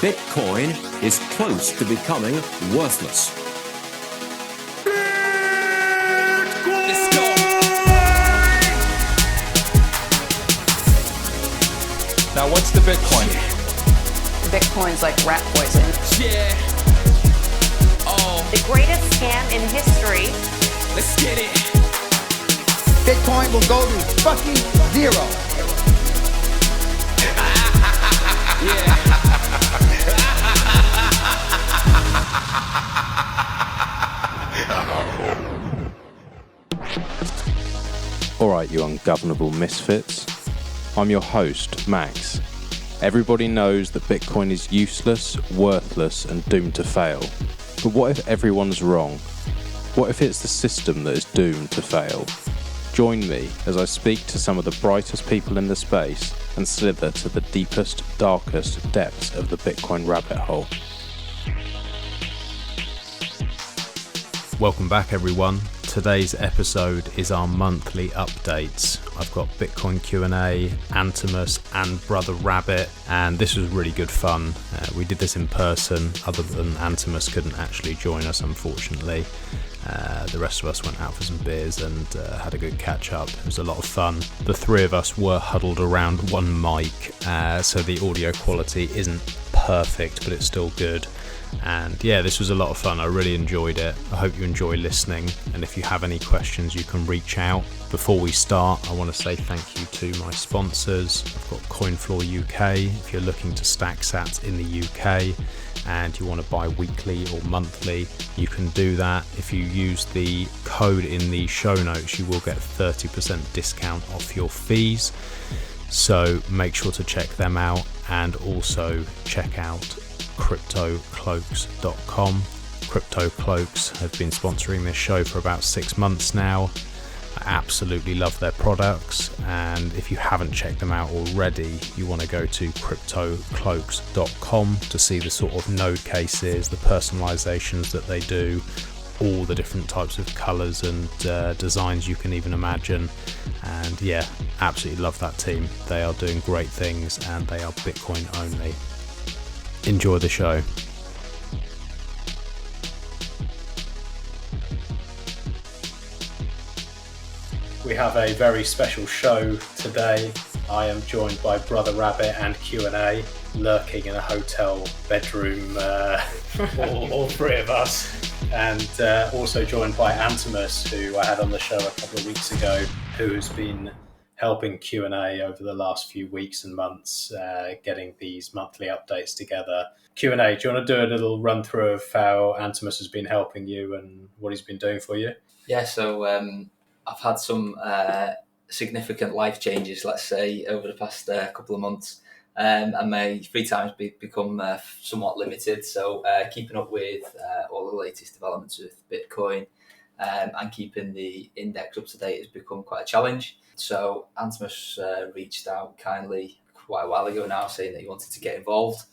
Bitcoin is close to becoming worthless. Let's go. Now, what's the Bitcoin? Bitcoin's like rat poison. Yeah. Oh, The greatest scam in history. let's get it. Bitcoin will go to fucking zero. Yeah. Alright, you ungovernable misfits. I'm your host, Max. Everybody knows that Bitcoin is useless, worthless, and doomed to fail. But what if everyone's wrong? What if it's the system that is doomed to fail? Join me as I speak to some of the brightest people in the space and slither to the deepest, darkest depths of the Bitcoin rabbit hole. Welcome back, everyone. Today's episode is our monthly updates. I've got Bitcoin Q&A, Antomous and Brother Rabbit, and this was really good fun. We did this in person, other than Antomous couldn't actually join us, unfortunately. The rest of us went out for some beers and had a good catch up. It was a lot of fun. The three of us were huddled around one mic, so the audio quality isn't perfect, but it's still good. And yeah, this was a lot of fun. I really enjoyed it. I hope you enjoy listening, and if you have any questions you can reach out. Before we start, I want to say thank you to my sponsors. I've got CoinFloor UK. If you're looking to stack sats in the UK and you want to buy weekly or monthly, you can do that. If you use the code in the show notes, you will get 30% discount off your fees. So make sure to check them out, and also check out CryptoCloaks.com. Crypto Cloaks have been sponsoring this show for about 6 months now. I absolutely love their products, and if you haven't checked them out already, you want to go to CryptoCloaks.com to see the sort of node cases, the personalizations that they do, all the different types of colors and designs you can even imagine. And yeah, absolutely love that team. They are doing great things, and they are Bitcoin only. Enjoy the show. We have a very special show today. I am joined by Brother Rabbit and Q&A, lurking in a hotel bedroom, all three of us, and also joined by Antomous, who I had on the show a couple of weeks ago, who's been helping Q&A over the last few weeks and months, getting these monthly updates together. Q&A, do you want to do a little run through of how Antomous has been helping you and what he's been doing for you? Yeah, so I've had some significant life changes, let's say, over the past couple of months, and my free time has become somewhat limited. So keeping up with all the latest developments with Bitcoin and keeping the index up to date has become quite a challenge. So Antomous reached out kindly quite a while ago now, saying that he wanted to get involved.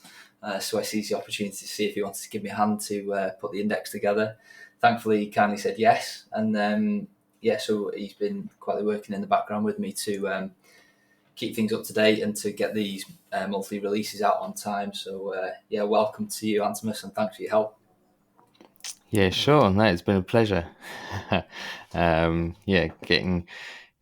So I seized the opportunity to see if he wanted to give me a hand to put the index together. Thankfully, he kindly said yes. And so he's been quietly working in the background with me to keep things up to date and to get these monthly releases out on time. So welcome to you, Antomous, and thanks for your help. Yeah, sure. No, it's been a pleasure.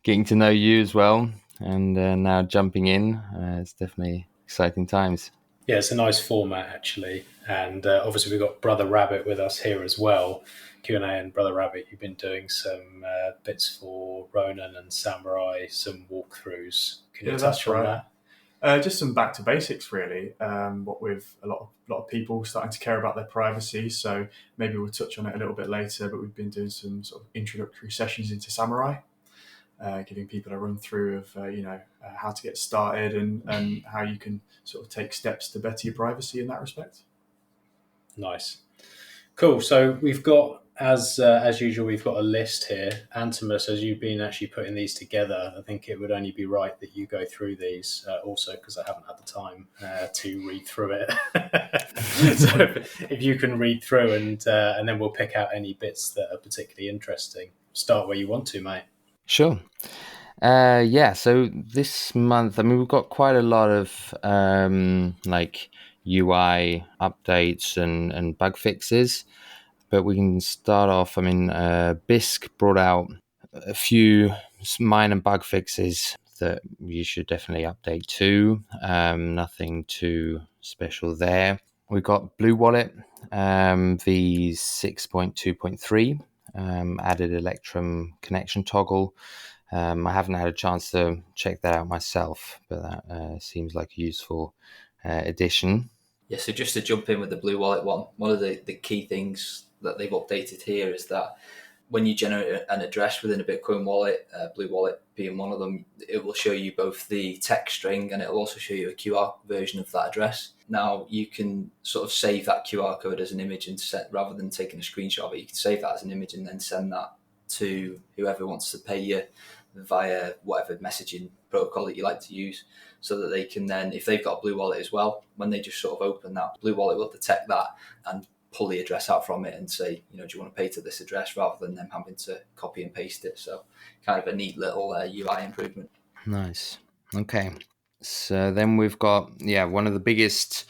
Getting to know you as well, and now jumping in. It's definitely exciting times. Yeah, it's a nice format, actually. And obviously we've got Brother Rabbit with us here as well. Q&A and Brother Rabbit, you've been doing some bits for Ronan and Samurai, some walkthroughs. Can you touch on that? Just some back to basics, really. What with a lot of people starting to care about their privacy, so maybe we'll touch on it a little bit later. But we've been doing some sort of introductory sessions into Samurai, giving people a run through of how to get started and how you can sort of take steps to better your privacy in that respect. Nice, cool. So we've got, as usual, we've got a list here. Antomous, as you've been actually putting these together, I think it would only be right that you go through these also, because I haven't had the time to read through it. So if you can read through and then we'll pick out any bits that are particularly interesting. Start where you want to, mate. Sure. So this month, I mean, we've got quite a lot of UI updates and bug fixes. But we can start off. I mean, Bisq brought out a few minor bug fixes that you should definitely update to. Nothing too special there. We've got Blue Wallet v6.2.3, added Electrum connection toggle. I haven't had a chance to check that out myself, but that seems like a useful addition. Yeah, so just to jump in with the Blue Wallet one of the key things that they've updated here is that when you generate an address within a Bitcoin wallet, Blue Wallet being one of them, it will show you both the text string and it will also show you a QR version of that address. Now, you can sort of save that QR code as an image and set, rather than taking a screenshot of it, you can save that as an image and then send that to whoever wants to pay you via whatever messaging protocol that you like to use, so that they can then, if they've got a Blue Wallet as well, when they just sort of open that, Blue Wallet will detect that and pull the address out from it and say, do you want to pay to this address, rather than them having to copy and paste it. So kind of a neat little UI improvement. Nice. Okay. So then we've got, one of the biggest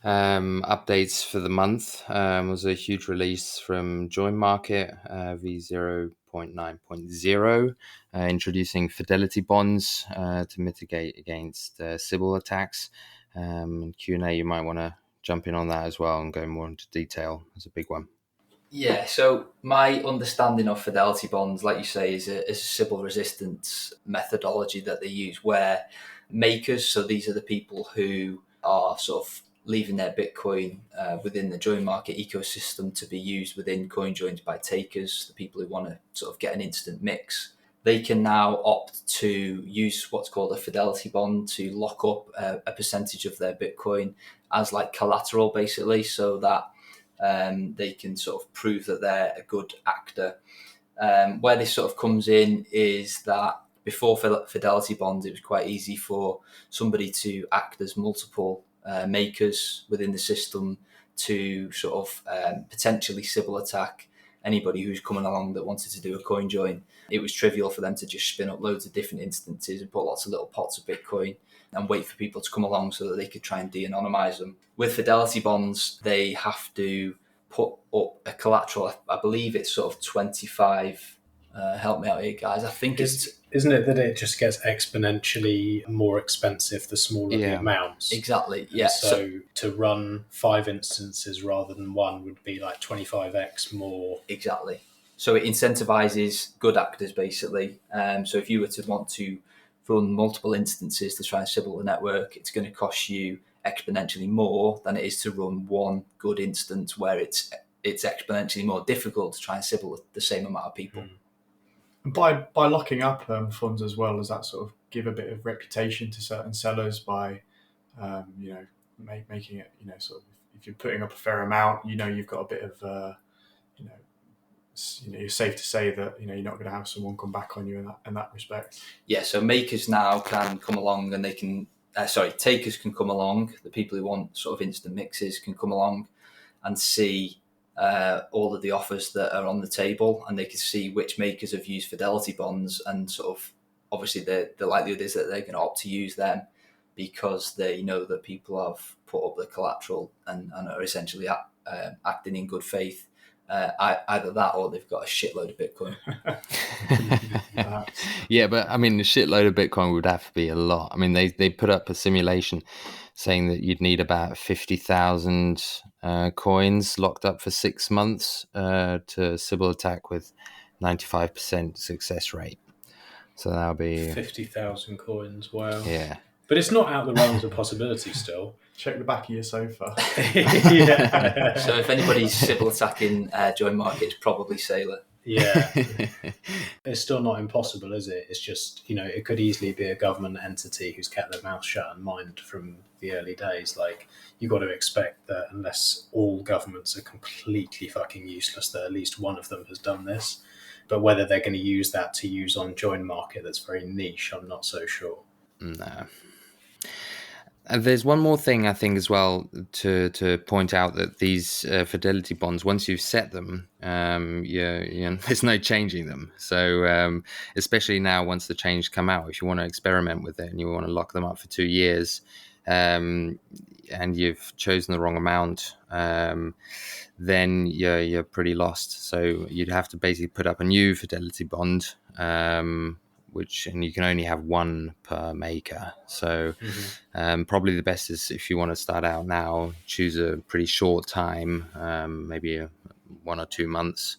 updates for the month was a huge release from Join Market v0.9.0, introducing fidelity bonds to mitigate against Sybil attacks. And Q&A, you might want to jump in on that as well and go more into detail. It's a big one. Yeah, so my understanding of fidelity bonds, like you say, is a Sybil resistance methodology that they use, where makers, so these are the people who are sort of leaving their Bitcoin within the join market ecosystem to be used within coin joins by takers, the people who want to sort of get an instant mix. They can now opt to use what's called a fidelity bond to lock up a percentage of their Bitcoin as like collateral, basically, so that they can sort of prove that they're a good actor. Where this sort of comes in is that before fidelity bonds, it was quite easy for somebody to act as multiple makers within the system to sort of potentially Sybil attack anybody who's coming along that wanted to do a coin join. It was trivial for them to just spin up loads of different instances and put lots of little pots of Bitcoin and wait for people to come along so that they could try and de-anonymize them. With fidelity bonds, they have to put up a collateral. I believe it's sort of 25. Help me out here, guys. I think Isn't it that it just gets exponentially more expensive the smaller the amounts? Exactly, yeah. So to run 5 instances rather than one would be like 25x more. Exactly. So it incentivizes good actors, basically. So if you were to want to run multiple instances to try and Sybil the network, it's going to cost you exponentially more than it is to run one good instance, where it's exponentially more difficult to try and Sybil the same amount of people. By locking up funds as well, does that sort of give a bit of reputation to certain sellers by, making it, sort of, if you're putting up a fair amount, you've got a bit of, you're safe to say that, you're not going to have someone come back on you in that respect. Yeah, so makers now can come along and they can, takers can come along. The people who want sort of instant mixes can come along and see all of the offers that are on the table, and they can see which makers have used fidelity bonds, and sort of obviously the likelihood is that they're going to opt to use them because they know that people have put up the collateral and are essentially acting in good faith. Either that or they've got a shitload of Bitcoin. Yeah, but I mean, a shitload of Bitcoin would have to be a lot. I mean, they put up a simulation saying that you'd need about 50,000 coins locked up for 6 months to Sybil attack with 95% success rate. So that'll be 50,000 coins. Wow. Yeah. But it's not out the realms of possibility still. Check the back of your sofa. Yeah. So if anybody's Sybil attacking join market, it's probably Sailor. Yeah. It's still not impossible, is it? It's just, it could easily be a government entity who's kept their mouth shut and mined from the early days. Like, you got to expect that unless all governments are completely fucking useless, that at least one of them has done this. But whether they're going to use that to use on join market that's very niche, I'm not so sure. No. And there's one more thing I think as well to point out, that these fidelity bonds, once you've set them, there's no changing them. So especially now, once the change come out, if you want to experiment with it and you want to lock them up for 2 years, and you've chosen the wrong amount, then you're pretty lost. So you'd have to basically put up a new fidelity bond, and you can only have one per maker. So probably the best is, if you want to start out now, choose a pretty short time, maybe 1 or 2 months,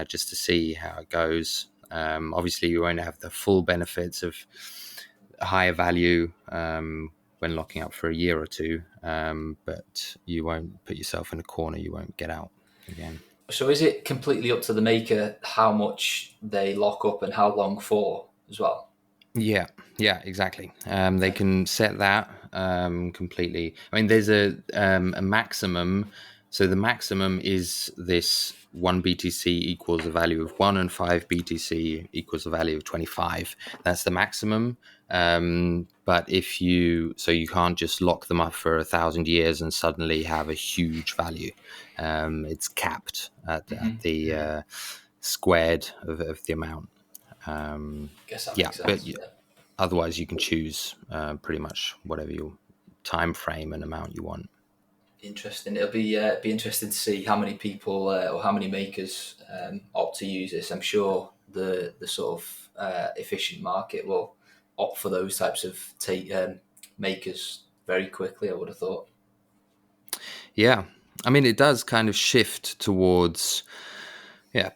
just to see how it goes. Obviously, you won't have the full benefits of higher value when locking up for a year or two, but you won't put yourself in a corner. You won't get out again. So is it completely up to the maker how much they lock up and how long for as well? Yeah, exactly. They can set that completely. I mean, there's a maximum. So the maximum is this 1 BTC equals a value of 1, and 5 BTC equals a value of 25. That's the maximum. But you can't just lock them up for 1,000 years and suddenly have a huge value. It's capped at the squared of the amount. Guess that makes sense. Otherwise you can choose pretty much whatever your time frame and amount you want. Interesting. It'll be interesting to see how many people or how many makers opt to use this. I'm sure the sort of efficient market will opt for those types of makers very quickly, I would have thought. Yeah, I mean, it does kind of shift towards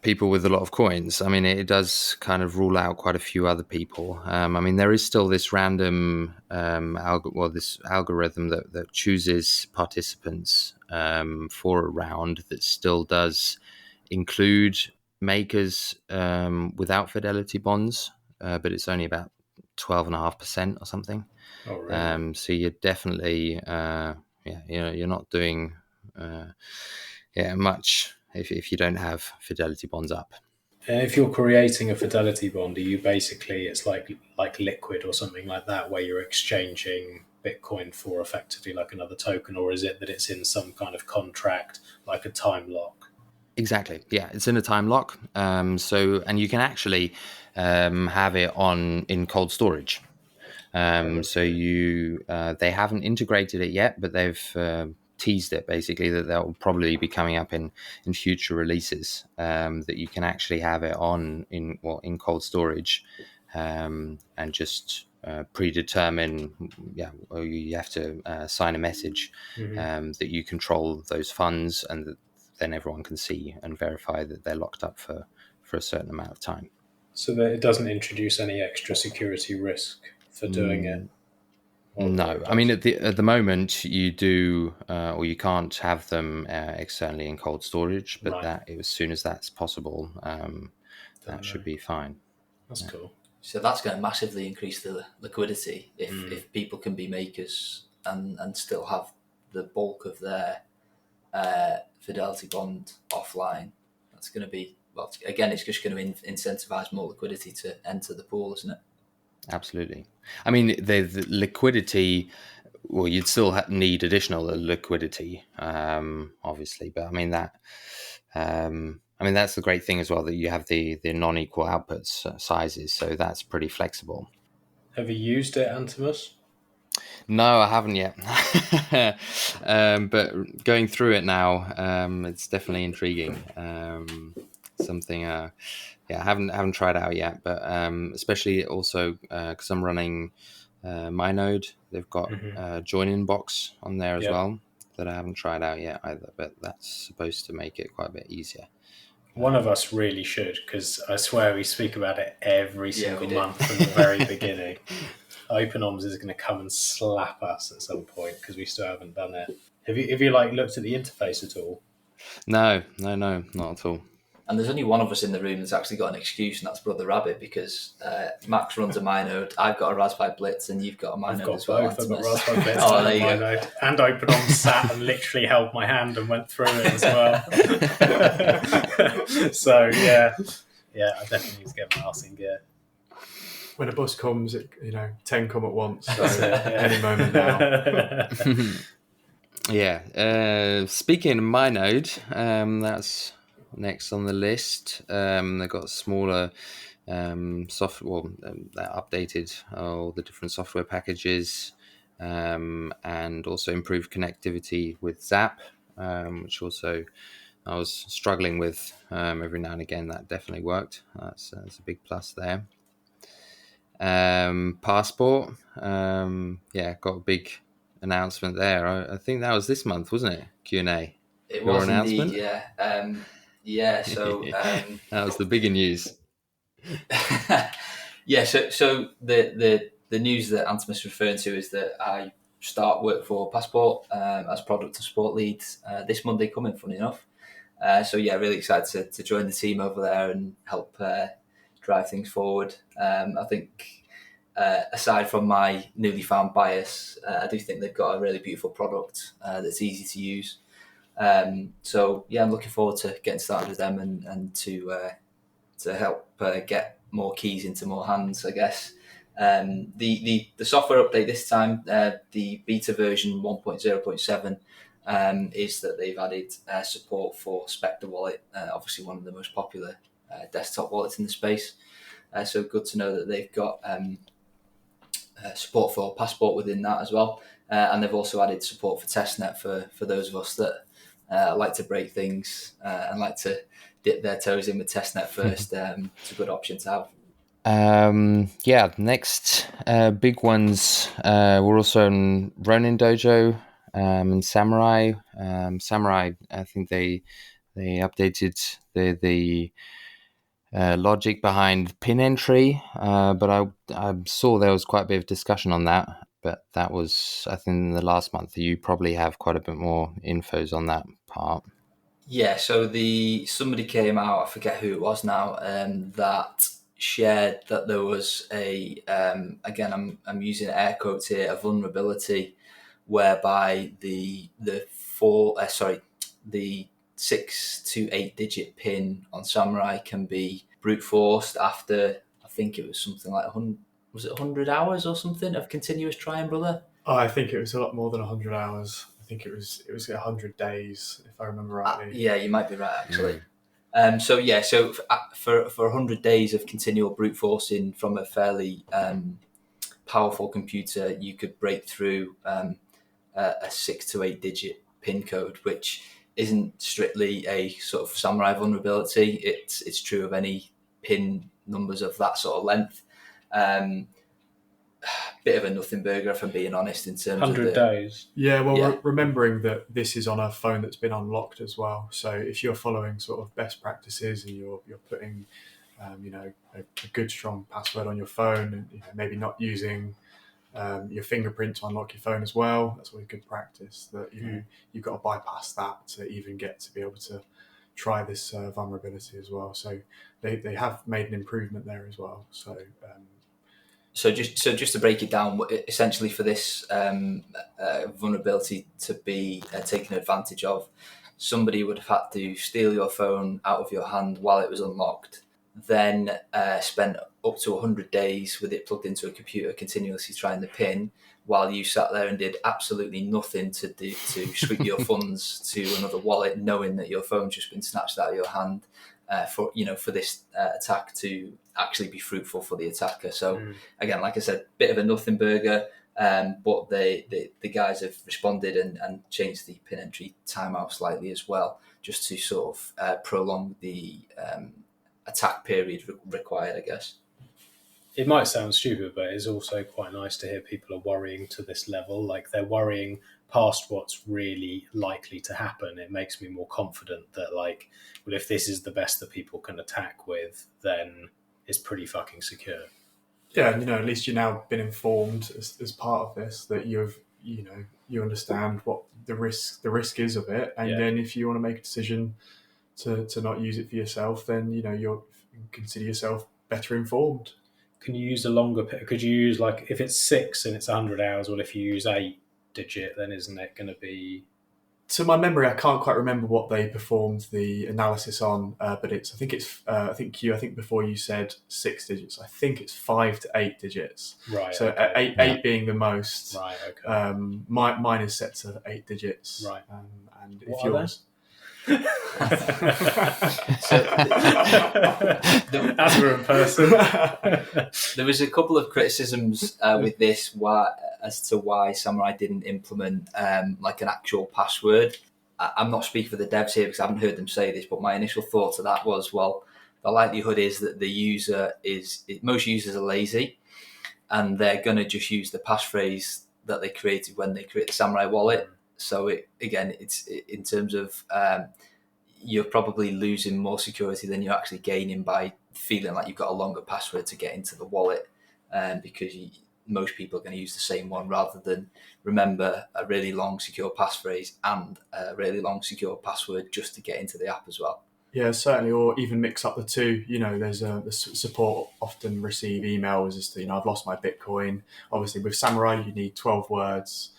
people with a lot of coins. I mean, it does kind of rule out quite a few other people. I mean, there is still this random this algorithm that chooses participants for a round that still does include makers without fidelity bonds, but it's only about 12.5% or something. Oh, really? So you're definitely you're not doing much if you don't have fidelity bonds up. And if you're creating a fidelity bond, are you basically, it's like liquid or something like that, where you're exchanging Bitcoin for effectively like another token, or is it that it's in some kind of contract, like a time lock? Exactly. Yeah, it's in a time lock. And you can actually have it in cold storage. So they haven't integrated it yet, but they've teased it basically that will probably be coming up in future releases, that you can actually have it in cold storage, and just predetermine. Or you have to sign a message that you control those funds, and then everyone can see and verify that they're locked up for a certain amount of time. So that it doesn't introduce any extra security risk for doing it. No, I mean at the moment you do, or you can't have them externally in cold storage, but that as soon as that's possible, that should be fine. That's cool. So that's going to massively increase the liquidity if people can be makers and still have the bulk of their fidelity bond offline. That's going to be, well, again, it's just going to incentivize more liquidity to enter the pool, isn't it? Absolutely. I mean, the liquidity, well, you'd still need additional liquidity, obviously, but I mean that's the great thing as well, that you have the non-equal outputs sizes, so that's pretty flexible. Have you used it, Antomous? No, I haven't yet. But going through it now, it's definitely intriguing. Something I haven't tried out yet, but especially also because I'm running MyNode. They've got a join-in box on there as well that I haven't tried out yet either, but that's supposed to make it quite a bit easier. One of us really should, because I swear we speak about it every single month from the very beginning. OpenOms is going to come and slap us at some point because we still haven't done it. Have you looked at the interface at all? No, not at all. And there's only one of us in the room that's actually got an excuse, and that's Brother Rabbit, because Max runs a MyNode, I've got a Raspberry Blitz, and you've got a MyNode as well. I've got Raspberry Blitz and a MyNode. And OpenOms sat and literally held my hand and went through it as well. So, yeah, I definitely need to get my ass in gear. When a bus comes, 10 come at once, so any moment now. Speaking of MyNode, that's next on the list. They've got smaller software, they updated all the different software packages. and also improved connectivity with Zap, which also I was struggling with every now and again. That definitely worked. That's a big plus there. Passport, got a big announcement there. I think that was this month, wasn't it? Q&A. It Your was announcement? indeed, yeah. So that was the bigger news. So the news that Antomous is referring to is that I start work for Passport as product and sport lead this Monday coming, funny enough. Really excited to join the team over there and help drive things forward. I think aside from my newly found bias, I do think they've got a really beautiful product that's easy to use. I'm looking forward to getting started with them and to help get more keys into more hands, I guess. The software update this time, the beta version 1.0.7, is that they've added support for Spectre Wallet, obviously one of the most popular desktop wallets in the space. So good to know that they've got support for Passport within that as well. And they've also added support for testnet for those of us that like to break things and like to dip their toes in with testnet first. It's a good option to have. Next big ones. We're also on Ronin Dojo and Samurai. Samurai, I think they updated the logic behind pin entry, but I saw there was quite a bit of discussion on that. But that was, I think, in the last month. You probably have quite a bit more infos on that part. Yeah, so somebody came out, I forget who it was now, that shared that there was a again I'm using air quotes here, a vulnerability whereby the 6 to 8 digit pin on Samurai can be brute forced after, I think it was something like 100 hours or something of continuous trying, brother? Oh, I think it was a lot more than 100 hours. I think it was 100 days, if I remember rightly. Yeah, you might be right, actually. So for 100 days of continual brute forcing from a fairly powerful computer, you could break through a 6 to 8 digit pin code, which isn't strictly a sort of Samurai vulnerability. It's true of any pin numbers of that sort of length. Bit of a nothing burger, if I'm being honest, in terms 100 of days. Yeah, well, remembering that this is on a phone that's been unlocked as well. So if you're following sort of best practices and you're putting, a good strong password on your phone, and maybe not using your fingerprint to unlock your phone as well, that's always good practice. That you've got to bypass that to even get to be able to try this vulnerability as well. So they have made an improvement there as well. So just to break it down, essentially for this vulnerability to be taken advantage of, somebody would have had to steal your phone out of your hand while it was unlocked, then spend up to 100 days with it plugged into a computer continuously trying the pin, while you sat there and did absolutely nothing to sweep your funds to another wallet, knowing that your phone's just been snatched out of your hand. For this attack to actually be fruitful for the attacker. So again, like I said, bit of a nothing burger, but the guys have responded and changed the pin entry timeout slightly as well, just to sort of prolong the attack period required, I guess. It might sound stupid, but it's also quite nice to hear people are worrying to this level. Like, they're worrying past what's really likely to happen. It makes me more confident that, like, well, if this is the best that people can attack with, then it's pretty fucking secure. Yeah, and at least you've now been informed as part of this that you understand what the risk is of it, and then if you want to make a decision to not use it for yourself, then you consider yourself better informed. Can you use a longer? Could you use, like, if it's 6 and it's 100 hours? Well, if you use 8 digit, then isn't it going to be? To my memory, I can't quite remember what they performed the analysis on, but I think before you said 6 digits, I think it's 5 to 8 digits. Right. So okay. eight being the most. Right. Okay. Mine is set to 8 digits. Right. And what if yours, As we're in person. There was a couple of criticisms with this as to why Samurai didn't implement like an actual password. I'm not speaking for the devs here because I haven't heard them say this, but my initial thought to that was, well, the likelihood is that most users are lazy and they're going to just use the passphrase that they created when they create the Samurai wallet. So it's in terms of you're probably losing more security than you're actually gaining by feeling like you've got a longer password to get into the wallet, because most people are going to use the same one rather than remember a really long secure passphrase and a really long secure password just to get into the app as well. Yeah, certainly, or even mix up the two. There's the support often receive emails as to, I've lost my Bitcoin. Obviously, with Samurai, you need 12 words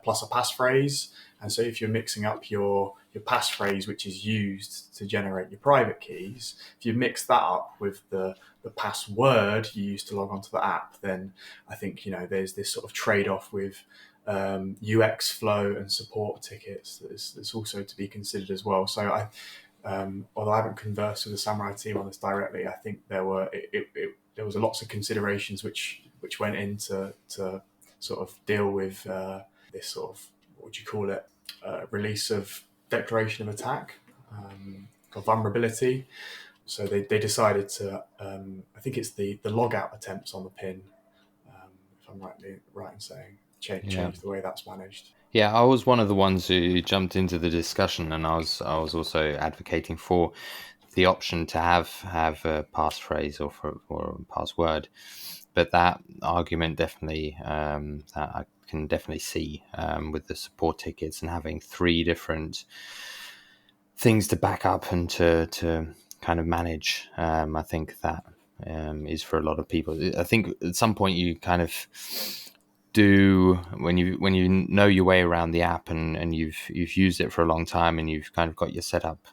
plus a passphrase. And so if you're mixing up your passphrase, which is used to generate your private keys, if you mix that up with the password you use to log onto the app, then I think, there's this sort of trade-off with UX flow and support tickets that's also to be considered as well. So although I haven't conversed with the Samurai team on this directly, I think there was lots of considerations which went into to sort of deal with this sort of, what would you call it, release of declaration of attack or vulnerability. So they decided to, I think it's the logout attempts on the pin, if I'm right in saying, change the way that's managed. Yeah, I was one of the ones who jumped into the discussion, and I was also advocating for the option to have a passphrase or a password. But that argument definitely that I can definitely see with the support tickets and having 3 different things to back up and to kind of manage. I think that is for a lot of people. I think at some point you kind of do, when you know your way around the app and you've used it for a long time and you've kind of got your setup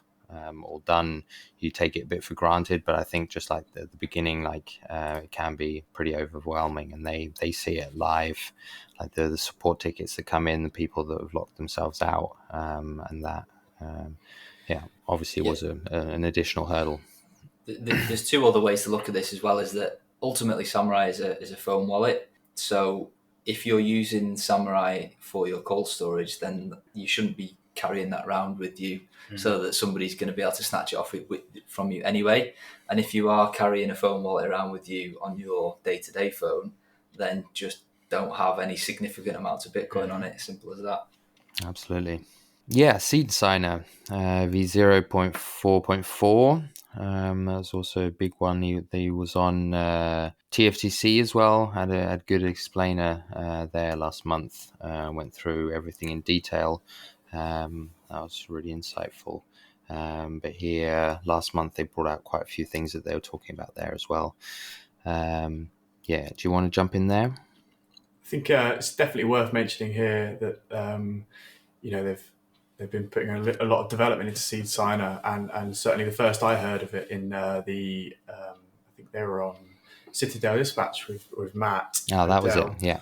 all done, you take it a bit for granted. But I think just like the beginning, it can be pretty overwhelming, and they see it live, like the support tickets that come in, the people that have locked themselves out, and that obviously was an additional hurdle. There's 2 other ways to look at this as well, is that ultimately Samurai is a phone wallet. So if you're using Samurai for your cold storage, then you shouldn't be carrying that around with you so that somebody's going to be able to snatch it off from you anyway. And if you are carrying a phone wallet around with you on your day-to-day phone, then just don't have any significant amounts of Bitcoin on it. Simple as that. Absolutely. Yeah, Seed Signer v0.4.4. That was also a big one. He was on TFTC as well. Had a good explainer there last month. Went through everything in detail. That was really insightful. But here last month they brought out quite a few things that they were talking about there as well. Do you want to jump in there? I think it's definitely worth mentioning here that they've been putting a lot of development into Seed Signer, and certainly the first I heard of it in I think they were on Citadel Dispatch with Matt. Oh, that was it, yeah.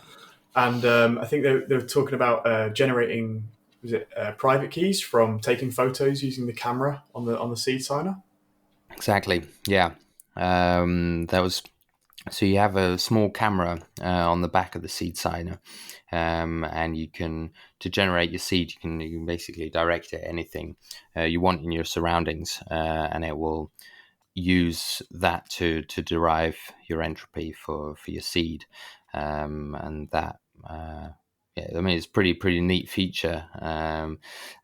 And I think they were talking about generating private keys from taking photos using the camera on the Seed Signer. Exactly, yeah. That was. So you have a small camera on the back of the Seed Signer, and you can, to generate your seed, you can basically direct it at anything you want in your surroundings, and it will use that to derive your entropy for your seed, and that it's pretty neat feature,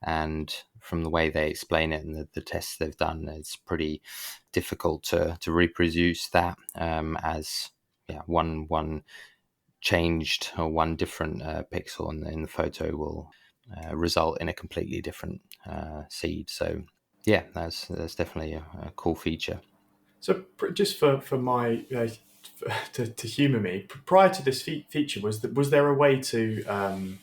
and from the way they explain it and the tests they've done, it's pretty difficult to reproduce that as one changed or one different pixel in the photo will result in a completely different seed. So yeah, that's definitely a cool feature. So just for my to humour me, prior to this feature, was there a way to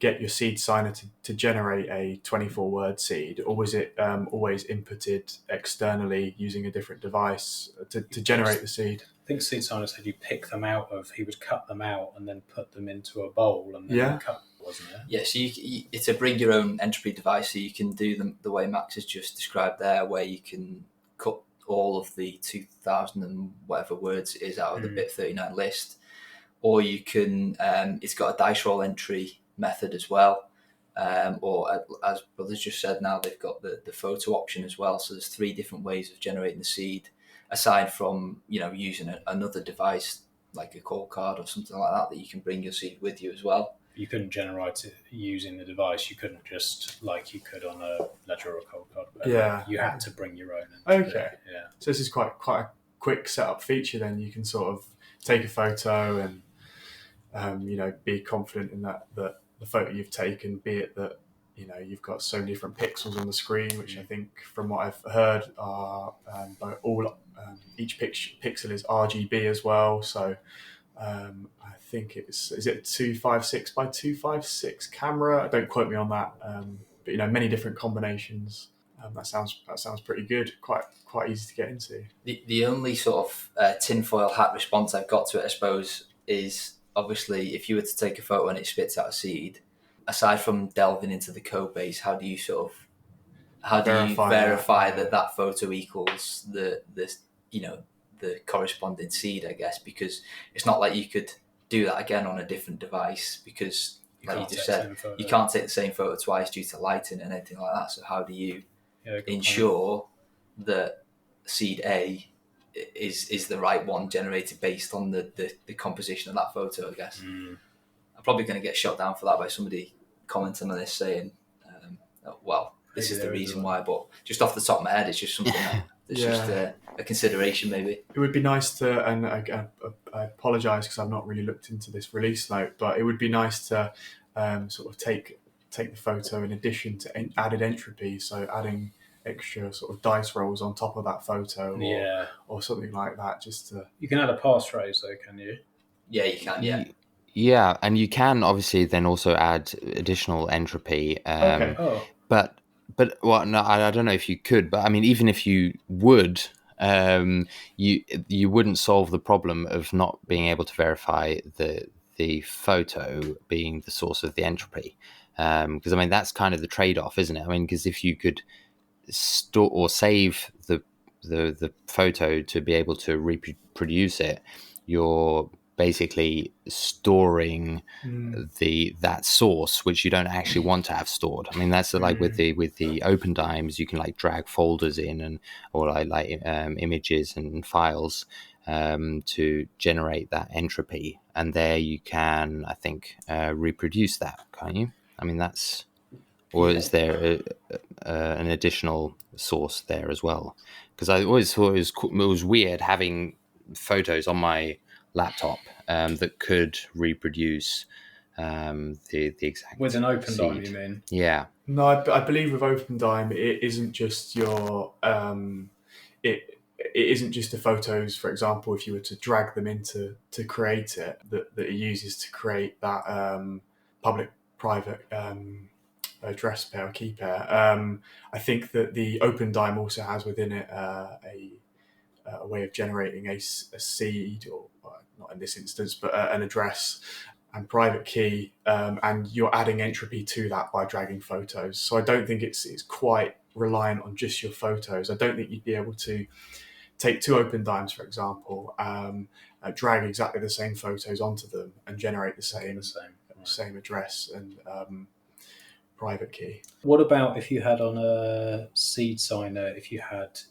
get your Seed Signer to generate a 24-word seed, or was it always inputted externally using a different device to generate the seed? I think Seed Signer said you pick them out he would cut them out and then put them into a bowl and then cut, wasn't it? Yeah, so it's a bring your own entropy device, so you can do them the way Max has just described there, where you can cut all of the 2,000 and whatever words it is out of the bit 39 list, or you can, it's got a dice roll entry method as well, or as brothers just said, now they've got the photo option as well. So there's 3 different ways of generating the seed, aside from using another device like a call card or something like that you can bring your seed with you as well. You couldn't generate it using the device. You couldn't just like you could on a ledger or a cold card. Yeah. You had to bring your own. Okay. Yeah. So this is quite a quick setup feature. Then you can sort of take a photo and be confident in that the photo you've taken, be it that you've got so many different pixels on the screen, which I think from what I've heard are each pixel is RGB as well. So I think is it 256 by 256 camera? Don't quote me on that, but many different combinations. That sounds pretty good. Quite easy to get into. The only sort of tinfoil hat response I've got to it, I suppose, is obviously if you were to take a photo and it spits out a seed, aside from delving into the code base, how do you verify that photo equals the corresponding seed, I guess, because it's not like you could do that again on a different device, because like you just said, you can't take the same photo twice due to lighting and anything like that. So how do you ensure that seed A is the right one generated based on the composition of that photo, I guess. I'm probably going to get shot down for that by somebody commenting on this saying, this is the reason why, but just off the top of my head, it's just something that's just a consideration maybe. It would be nice to, and I apologise because I've not really looked into this release note, but it would be nice to sort of take the photo in addition to added entropy, so adding extra sort of dice rolls on top of that photo or something like that, just to... You can add a passphrase though, can you? Yeah, you can, yeah. Yeah, and you can obviously then also add additional entropy. Okay. But well, no, I don't know if you could, but I mean, even if you would, you wouldn't solve the problem of not being able to verify the photo being the source of the entropy, because I mean that's kind of the trade-off, isn't it? I mean, because if you could store or save the photo to be able to reproduce it, you're basically storing that source, which you don't actually want to have stored. I mean, that's like with the open dimes, you can like drag folders in or images and files to generate that entropy, and there you can, I think, reproduce that. Can't you? I mean, that's, or is there an additional source there as well? Because I always thought it was weird having photos on my laptop that could reproduce the exact with an open seed. dime, you mean? Yeah. No, I believe with OpenDime it isn't just your it isn't just the photos. For example, if you were to drag them into to create it, that it uses to create that public-private address pair or key pair. I think that the OpenDime also has within it a way of generating a seed, or not in this instance, but an address and private key, and you're adding entropy to that by dragging photos. So I don't think it's quite reliant on just your photos. I don't think you'd be able to take 2 open dimes, for example, drag exactly the same photos onto them and generate the same address and private key. What about if you had on a seed signer,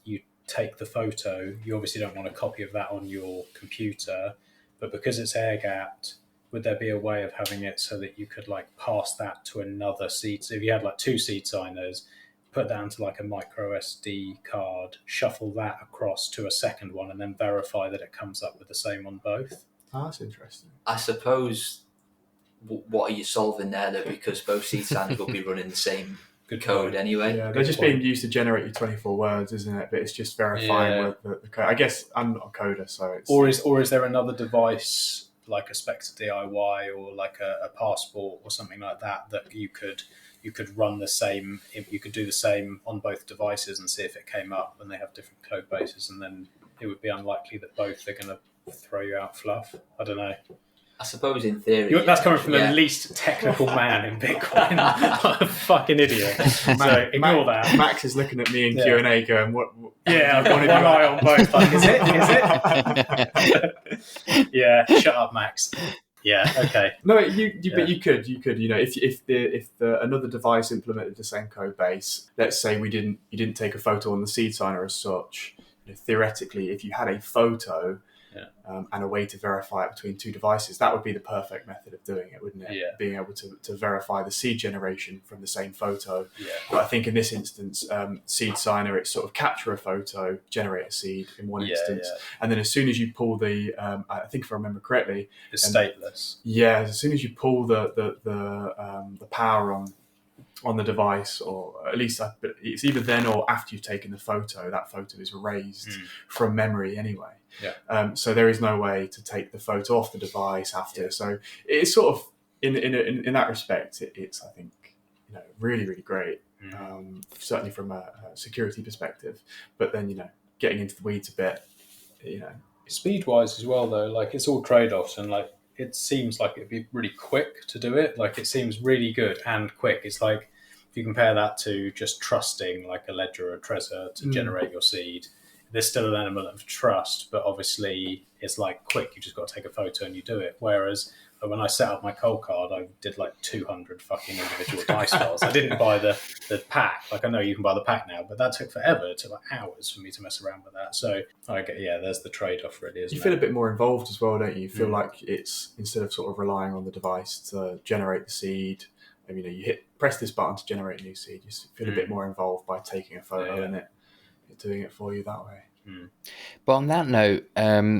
you take the photo, you obviously don't want a copy of that on your computer, but because it's air gapped, would there be a way of having it so that you could like pass that to another seed? So if you had like 2 seed signers, put that into like a micro SD card, shuffle that across to a second one, and then verify that it comes up with the same on both? Oh, that's interesting. I suppose, what are you solving there though? Because both seed signers will be running the same code anyway. Yeah, they're just being used to generate your 24 words, isn't it? But it's just verifying with the code. I guess I'm not a coder, so it's... Or is there another device like a Spectre DIY or like a passport or something like that you could run the same, you could do the same on both devices and see if it came up, and they have different code bases, and then it would be unlikely that both are going to throw you out fluff? I don't know. I suppose in theory, That's coming from yeah. the least technical man in Bitcoin. What a fucking idiot. So ignore that. Max is looking at me in Yeah. Q&A going, what Yeah, I've got one eye on both. Like, is it? Yeah, shut up, Max. Yeah, okay. No, but you could, you know, if another device implemented the same code base, let's say you didn't take a photo on the seed signer as such, you know, theoretically, if you had a photo and a way to verify it between two devices, that would be the perfect method of doing it, wouldn't it? Yeah. Being able to verify the seed generation from the same photo. Yeah. But I think in this instance, seed signer, it's sort of capture a photo, generate a seed in one instance, and then as soon as you pull the, I think if I remember correctly, it's stateless. Yeah, as soon as you pull the power on the device, or at least it's either then or after you've taken the photo, that photo is erased from memory anyway. Yeah. So there is no way to take the photo off the device after. Yeah. So it's sort of in that respect, it's I think, you know, really, really great. Certainly from a security perspective, but then, you know, getting into the weeds a bit, you know, speed wise as well though, like it's all trade-offs, and like it seems like it'd be really quick to do it. Like it seems really good and quick. It's like if you compare that to just trusting like a Ledger or a Trezor to generate your seed, there's still an element of trust, but obviously it's like quick. You just got to take a photo and you do it. Whereas when I set up my cold card, I did like 200 fucking individual dice rolls. I didn't buy the pack. Like I know you can buy the pack now, but that took forever. It took like hours for me to mess around with that. So there's the trade-off really, isn't it? You feel a bit more involved as well, don't you? You feel like it's, instead of sort of relying on the device to generate the seed, you know, you press this button to generate a new seed. You feel a bit more involved by taking a photo and it doing it for you that way. But on that note,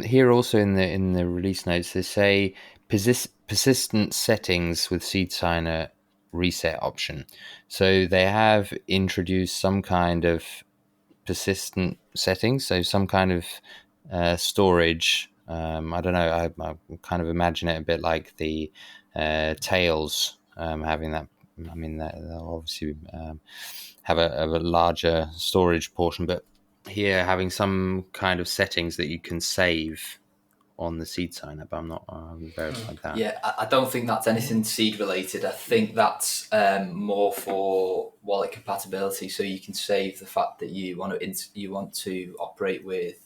here also in the release notes, they say persistent settings with seed signer reset option. So they have introduced some kind of persistent settings, so some kind of storage. I don't know. I kind of imagine it a bit like the Tails having that. I mean, they'll obviously have a larger storage portion, but here having some kind of settings that you can save on the seed signer, but I'm not verified that. Yeah, I don't think that's anything seed related. I think that's more for wallet compatibility, so you can save the fact that you want to operate with,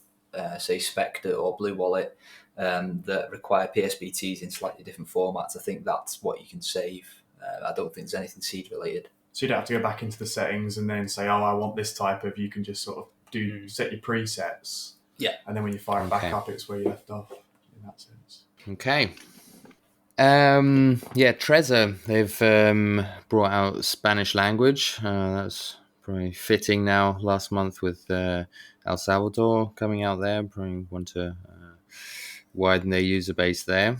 say, Spectre or Blue Wallet that require PSBTs in slightly different formats. I think that's what you can save. I don't think there's anything seed related. So you don't have to go back into the settings and then say, oh, I want this type of. You can just sort of set your presets. Yeah. And then when you fire back up, it's where you left off in that sense. Okay. Trezor, they've brought out Spanish language. That's probably fitting now. Last month with El Salvador coming out there, probably want to widen their user base there.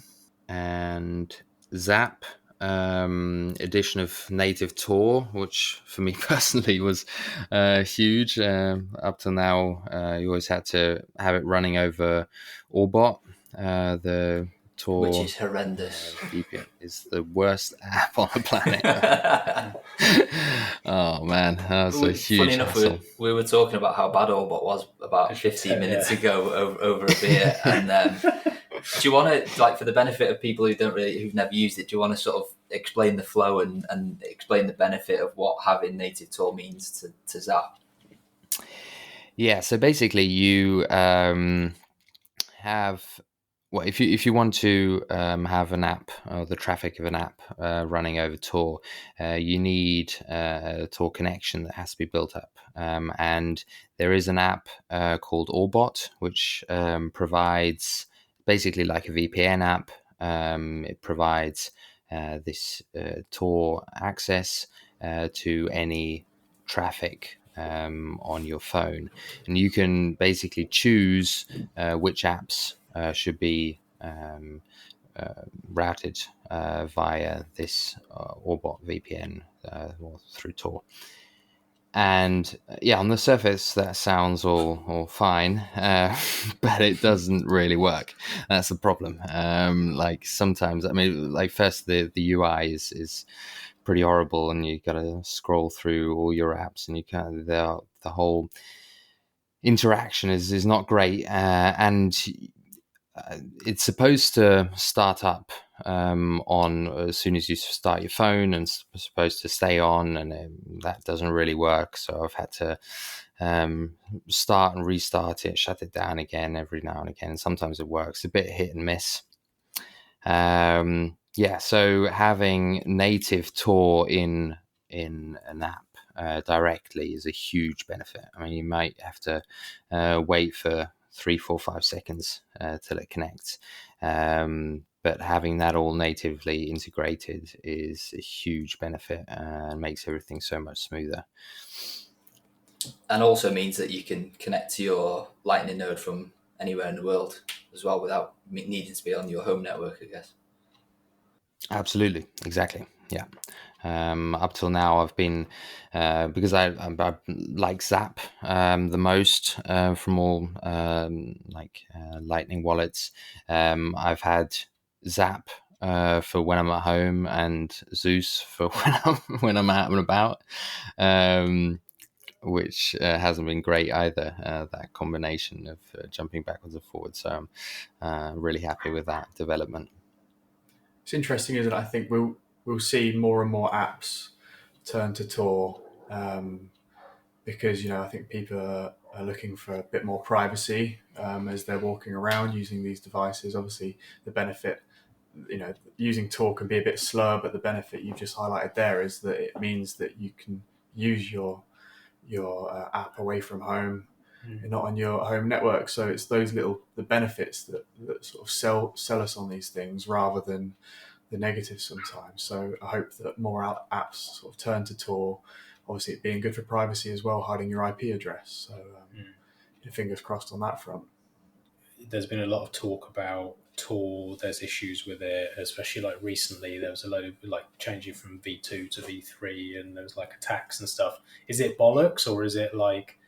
And Zap, edition of native Tor, which for me personally was huge. Up till now, you always had to have it running over Orbot. The Tor, which is horrendous. VPN is the worst app on the planet. Oh man, that was a huge. Funny enough, we were talking about how bad Orbot was about 15 minutes ago over a beer, and do you want to, like, for the benefit of people who've never used it, do you want to sort of explain the flow and explain the benefit of what having native Tor means to Zap? Yeah, so basically you have, well, if you want to have an app or the traffic of an app running over Tor, you need a Tor connection that has to be built up. And there is an app called Orbot, which provides basically like a VPN app. It provides this Tor access to any traffic on your phone, and you can basically choose which apps should be routed via this Orbot VPN or through Tor. And on the surface that sounds all fine, but it doesn't really work. That's the problem. Like sometimes, I mean, like first the UI is pretty horrible, and you got to scroll through all your apps, and you can't. The whole interaction is not great, and it's supposed to start up on as soon as you start your phone, and supposed to stay on, and that doesn't really work. So I've had to start and restart it, shut it down again every now and again. Sometimes it works, a bit hit and miss. So having native Tor in an app directly is a huge benefit. I mean, you might have to wait for 3, 4, 5 seconds till it connects. But having that all natively integrated is a huge benefit and makes everything so much smoother. And also means that you can connect to your Lightning node from anywhere in the world as well without needing to be on your home network, I guess. Absolutely, exactly. Yeah. Up till now, I've been because I like Zap the most from all Lightning wallets. I've had Zap for when I'm at home, and Zeus for when I'm out and about, which hasn't been great either. That combination of jumping backwards and forwards. So I'm really happy with that development. It's interesting, isn't it? I think we'll see more and more apps turn to Tor because I think people are looking for a bit more privacy as they're walking around using these devices. Obviously, the benefit, using Tor can be a bit slower, but the benefit you've just highlighted there is that it means that you can use your app away from home. You're not on your home network, so it's those the benefits that sort of sell us on these things rather than the negatives sometimes. So I hope that more apps sort of turn to Tor. Obviously, it being good for privacy as well, hiding your IP address. So fingers crossed on that front. There's been a lot of talk about Tor. There's issues with it, especially like recently. There was a load of like changing from V2 to V3, and there was like attacks and stuff. Is it bollocks, or is it like?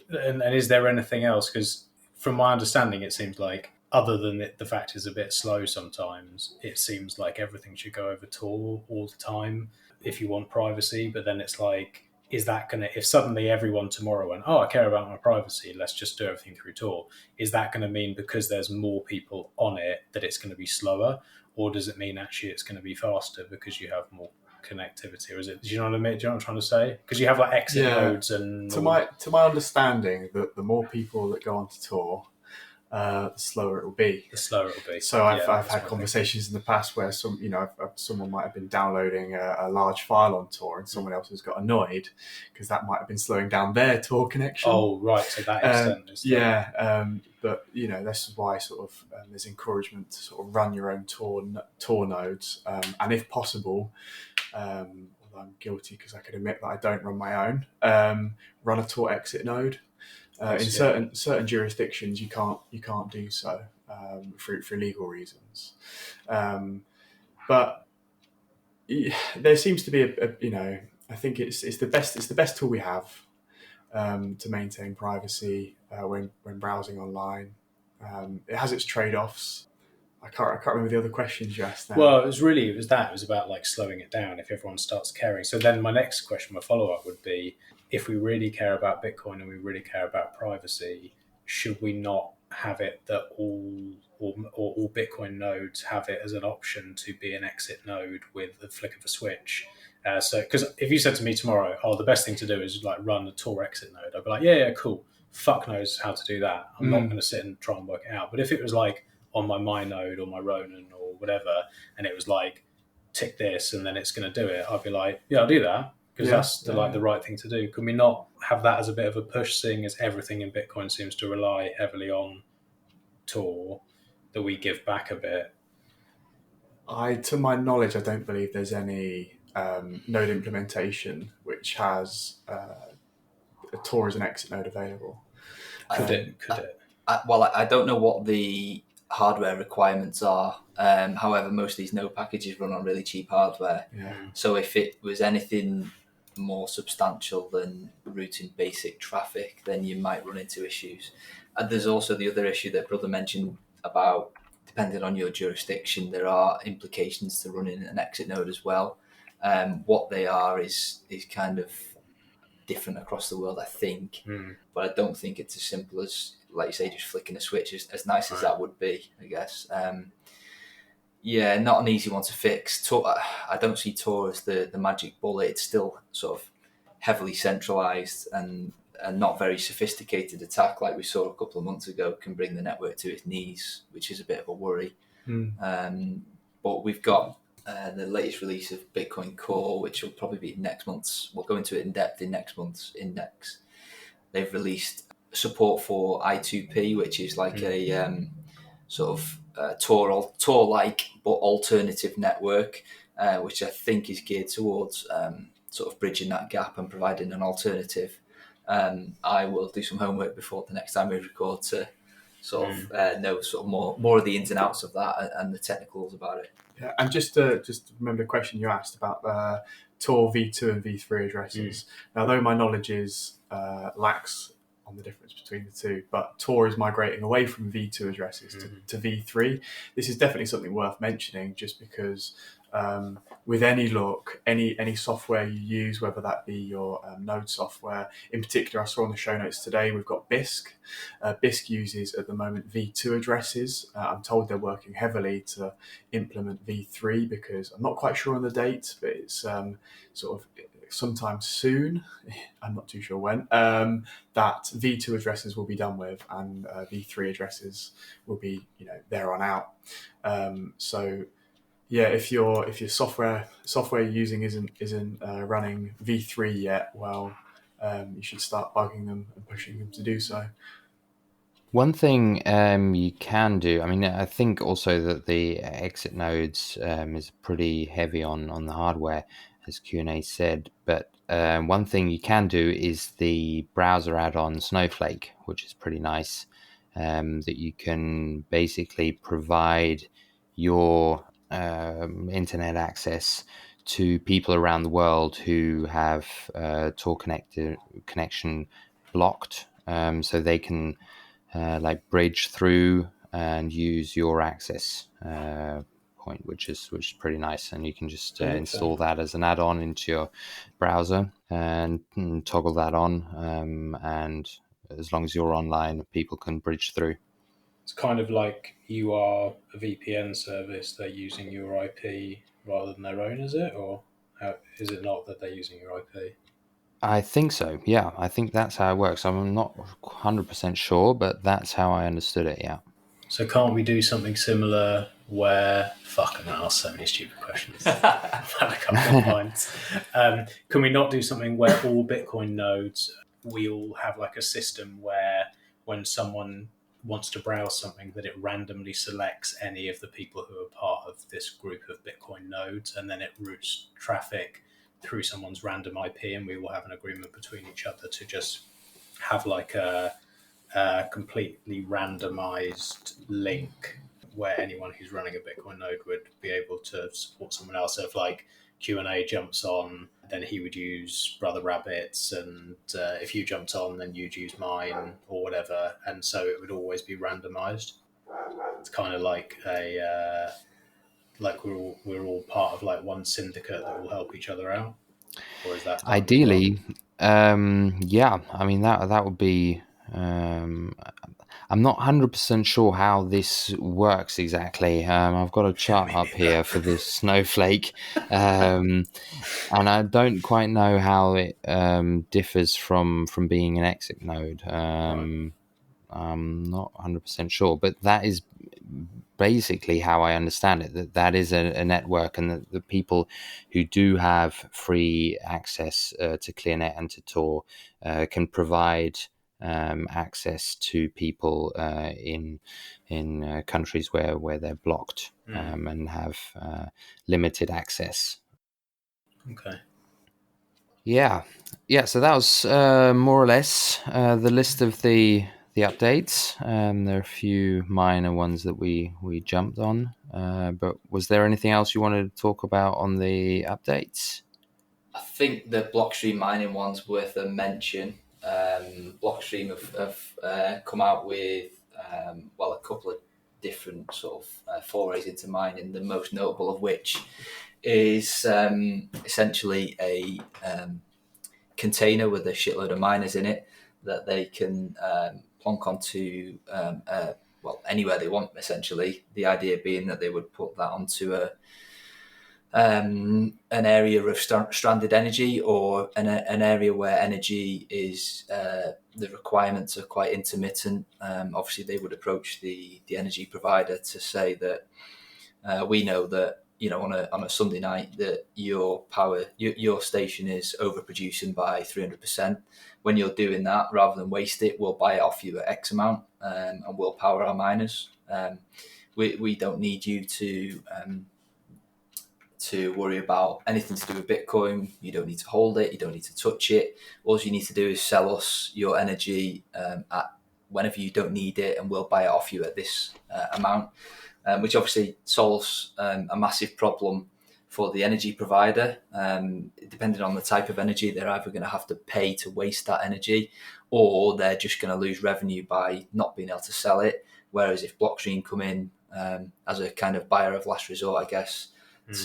And is there anything else? Because from my understanding, it seems like other than the fact it's a bit slow sometimes, it seems like everything should go over Tor all the time if you want privacy. But then it's like, is that going to, if suddenly everyone tomorrow went, oh, I care about my privacy, let's just do everything through Tor, is that going to mean because there's more people on it that it's going to be slower? Or does it mean actually it's going to be faster because you have more connectivity? Or is it, do you know what I mean? Do you know what I'm trying to say? Because you have like exit nodes and... To my understanding, that the more people that go onto Tor, the slower it will be. So I've had conversations in the past where someone might have been downloading a large file on Tor, and someone else has got annoyed because that might have been slowing down their Tor connection. Oh, right. So that extent but this is why sort of there's encouragement to sort of run your own Tor nodes, and if possible, although I'm guilty because I can admit that I don't run my own, run a Tor exit node. In certain jurisdictions, you can't do so for legal reasons, but there seems to be I think it's the best tool we have to maintain privacy when browsing online. It has its trade-offs. I can't remember the other questions you asked now. Well, it was about like slowing it down if everyone starts caring. So then my next question, my follow-up would be, if we really care about Bitcoin and we really care about privacy, should we not have it that all Bitcoin nodes have it as an option to be an exit node with the flick of a switch? So, because if you said to me tomorrow, the best thing to do is like run a Tor exit node, I'd be like, yeah, cool. Fuck knows how to do that. I'm not going to sit and try and work it out. But if it was like on my node or my Ronin or whatever, and it was like, tick this and then it's going to do it, I'd be like, yeah, I'll do that. Because that's the right thing to do. Can we not have that as a bit of a push, seeing as everything in Bitcoin seems to rely heavily on Tor, that we give back a bit? To my knowledge, I don't believe there's any node implementation which has a Tor as an exit node available. Could it? I don't know what the hardware requirements are. However, most of these node packages run on really cheap hardware. Yeah. So if it was anything more substantial than routing basic traffic, then you might run into issues. And there's also the other issue that Brother mentioned about, depending on your jurisdiction, there are implications to running an exit node as well. What they are is kind of different across the world, I think. But I don't think it's as simple as like you say, just flicking a switch, as nice as that would be, I guess. Yeah, not an easy one to fix. I don't see Tor as the magic bullet. It's still sort of heavily centralized and not very sophisticated attack like we saw a couple of months ago can bring the network to its knees, which is a bit of a worry. But we've got the latest release of Bitcoin Core, which will probably be next month's. We'll go into it in depth in next month's index. They've released support for I2P, which is like a sort of Tor-like but alternative network, which I think is geared towards sort of bridging that gap and providing an alternative. I will do some homework before the next time we record to sort of know sort of more of the ins and outs of that and the technicals about it. Yeah, and just remember the question you asked about Tor v2 and v3 addresses. Now, though my knowledge is lacks on the difference between the two, but Tor is migrating away from v2 addresses to v3. This is definitely something worth mentioning, just because with any luck, any software you use, whether that be your node software, in particular, I saw on the show notes today, we've got Bisq. Bisq uses at the moment v2 addresses. I'm told they're working heavily to implement v3 because I'm not quite sure on the date, but it's sort of sometime soon, I'm not too sure when, that v2 addresses will be done with, and v3 addresses will be, there on out. So yeah, if your software you're using isn't running v3 yet, well, you should start bugging them and pushing them to do so. One thing you can do, I think also that the exit nodes is pretty heavy on the hardware, as Q&A said, but one thing you can do is the browser add-on Snowflake, which is pretty nice, that you can basically provide your internet access to people around the world who have Tor connection blocked, so they can bridge through and use your access point, which is pretty nice, and you can just install that as an add-on into your browser and toggle that on, and as long as you're online, people can bridge through. It's kind of like you are a VPN service, they're using your IP rather than their own, is it? Or is it not that they're using your IP? I think so, yeah. I think that's how it works. I'm not 100% sure, but that's how I understood it, yeah. So can't we do something similar where... Fuck, I'm going to ask so many stupid questions. I've had a couple of points. Can we not do something where all Bitcoin nodes, we all have like a system where when someone wants to browse something, that it randomly selects any of the people who are part of this group of Bitcoin nodes, and then it routes traffic through someone's random IP, and we will have an agreement between each other to just have like a completely randomized link where anyone who's running a Bitcoin node would be able to support someone else. So if like Q&A jumps on, then he would use Brother Rabbit's, and if you jumped on, then you'd use mine or whatever, and so it would always be randomized. It's kind of like a like we're all part of like one syndicate that will help each other out, or is that ideally? Yeah, that would be. I'm not 100% sure how this works exactly. I've got a chart up here for this Snowflake, and I don't quite know how it differs from being an exit node. I'm not 100% sure, but that is basically how I understand it. That is a network, and the people who do have free access to ClearNet and to Tor can provide access to people in countries where they're blocked and have limited access. Okay. Yeah. So that was more or less the list of the updates. There are a few minor ones that we jumped on, but was there anything else you wanted to talk about on the updates? I think the Blockstream mining one's worth a mention. Blockstream have come out with a couple of different sort of forays into mining, the most notable of which is essentially a container with a shitload of miners in it that they can plonk onto anywhere they want, essentially. The idea being that they would put that onto an area of stranded energy, or an area where energy is the requirements are quite intermittent. Obviously, they would approach the energy provider to say that we know that on a Sunday night that your station is overproducing by 300%. When you're doing that, rather than waste it, we'll buy it off you at X amount, and we'll power our miners. We don't need you to worry about anything to do with Bitcoin. You don't need to hold it. You don't need to touch it. All you need to do is sell us your energy at whenever you don't need it, and we'll buy it off you at this amount, which obviously solves a massive problem for the energy provider. Depending on the type of energy, they're either going to have to pay to waste that energy, or they're just going to lose revenue by not being able to sell it. Whereas if Blockstream come in as a kind of buyer of last resort, I guess,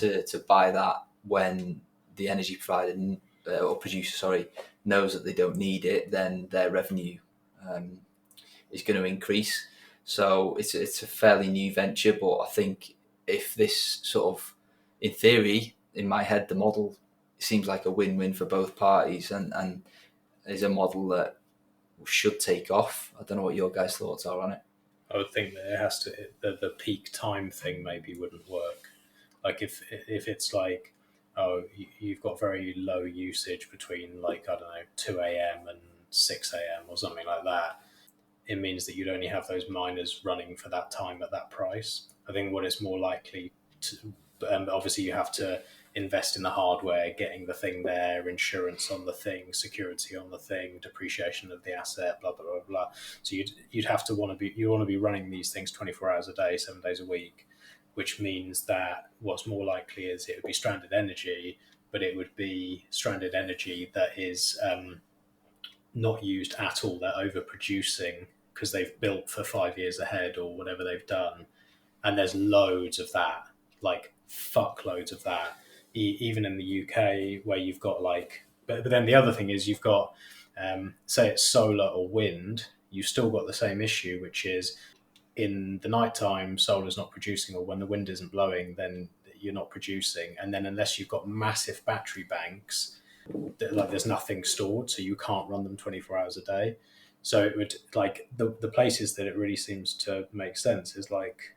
to buy that when the energy provider or producer, knows that they don't need it, then their revenue is going to increase. So it's a fairly new venture, but I think if this sort of, in theory, in my head, the model seems like a win-win for both parties, and is a model that should take off. I don't know what your guys' thoughts are on it. I would think that it has to. The peak time thing maybe wouldn't work. Like if it's like, oh, you've got very low usage between, like, I don't know, 2 a.m. and 6 a.m. or something like that, it means that you'd only have those miners running for that time at that price. I think what is more likely to, obviously you have to invest in the hardware, getting the thing there, insurance on the thing, security on the thing, depreciation of the asset, blah, blah, blah, blah. So you'd have to want to be running these things 24 hours a day, 7 days a week, which means that what's more likely is it would be stranded energy, but it would be stranded energy that is not used at all. They're overproducing because they've built for 5 years ahead or whatever they've done. And there's loads of that, like fuckloads of that, even in the UK, where you've got but then the other thing is you've got, say it's solar or wind, you've still got the same issue, which is in the nighttime, solar's not producing, or when the wind isn't blowing, then you're not producing. And then unless you've got massive battery banks, there's nothing stored, so you can't run them 24 hours a day. So it would, like, the places that it really seems to make sense is like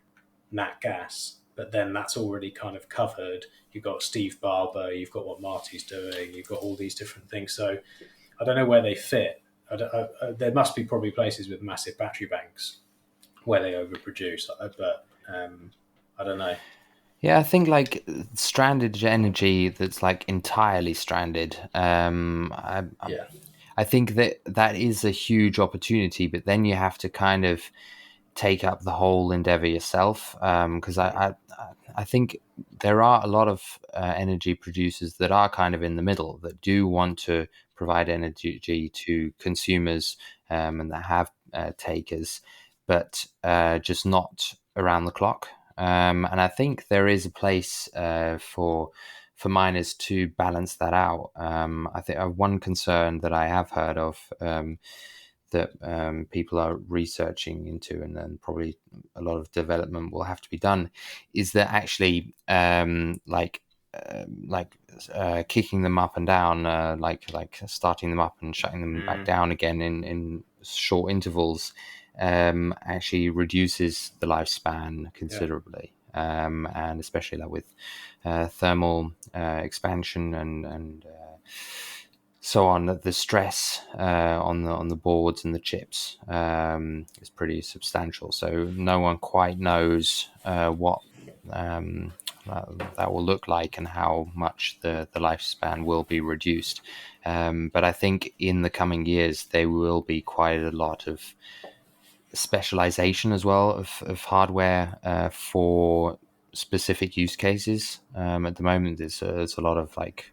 nat gas, but then that's already kind of covered. You've got Steve Barber, you've got what Marty's doing, you've got all these different things. So I don't know where they fit. There must be probably places with massive battery banks where they overproduce, but I don't know. Yeah, I think like stranded energy that's like entirely stranded. I think that is a huge opportunity, but then you have to kind of take up the whole endeavor yourself. Because I think there are a lot of energy producers that are kind of in the middle, that do want to provide energy to consumers, and that have takers, but just not around the clock. And I think there is a place for miners to balance that out. I think one concern that I have heard of, that people are researching into, and then probably a lot of development will have to be done, is that actually kicking them up and down, like starting them up and shutting them back down again in short intervals, actually reduces the lifespan considerably. And especially like with thermal expansion and so on, the stress on the boards and the chips is pretty substantial. So no one quite knows what that will look like and how much the lifespan will be reduced. But I think in the coming years there will be quite a lot of specialization as well of hardware for specific use cases. At the moment, there's a lot of like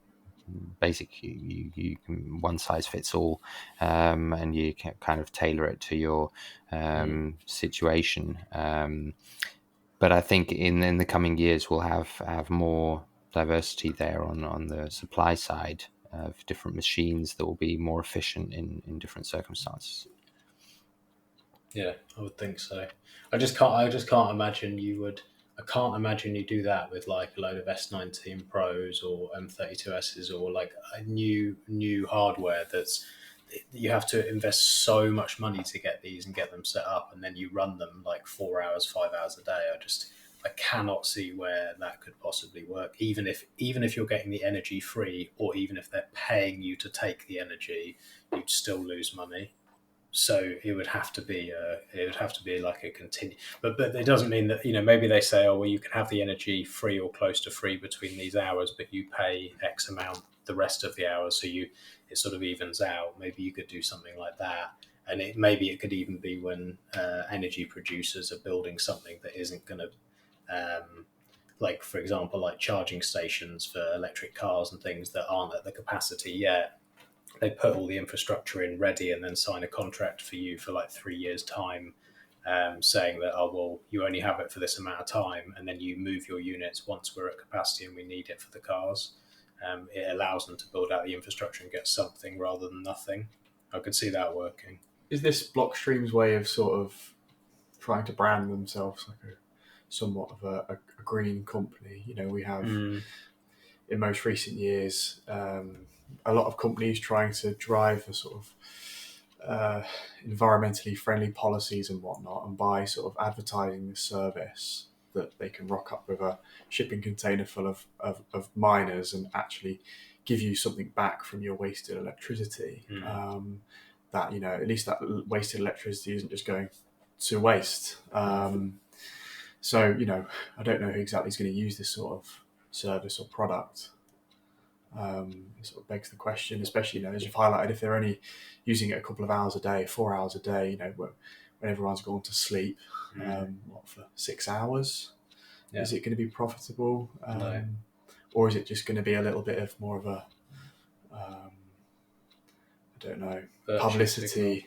basic, you can one size fits all, and you can kind of tailor it to your situation. But I think in the coming years we'll have more diversity there on the supply side of different machines that will be more efficient in different circumstances. Yeah, I would think so. I just can't. I just can't imagine you would. I can't imagine you do that with like a load of S19 Pros or M32Ss or like a new hardware that's you have to invest so much money to get these and get them set up, and then you run them like 4 hours, 5 hours a day. I cannot see where that could possibly work. Even if you're getting the energy free, or even if they're paying you to take the energy, you'd still lose money. So it would have to be like a continue, but it doesn't mean that, maybe they say, oh well, you can have the energy free or close to free between these hours, but you pay X amount the rest of the hours, so it sort of evens out. Maybe you could do something like that, and maybe it could even be when energy producers are building something that isn't going to, like for example, like charging stations for electric cars and things that aren't at the capacity yet. They put all the infrastructure in ready and then sign a contract for you for like 3 years time, saying that, oh well, you only have it for this amount of time, and then you move your units once we're at capacity and we need it for the cars. It allows them to build out the infrastructure and get something rather than nothing. I could see that working. Is this Blockstream's way of sort of trying to brand themselves like somewhat of a green company? We have in most recent years a lot of companies trying to drive a sort of environmentally friendly policies and whatnot, and by sort of advertising this service that they can rock up with a shipping container full of miners and actually give you something back from your wasted electricity. That at least that wasted electricity isn't just going to waste. So I don't know who exactly is going to use this sort of service or product. It sort of begs the question, especially as you've highlighted, if they're only using it a couple of hours a day, 4 hours a day, when everyone's gone to sleep, for 6 hours, is it going to be profitable? No. Or is it just going to be a little bit of more of a I don't know, publicity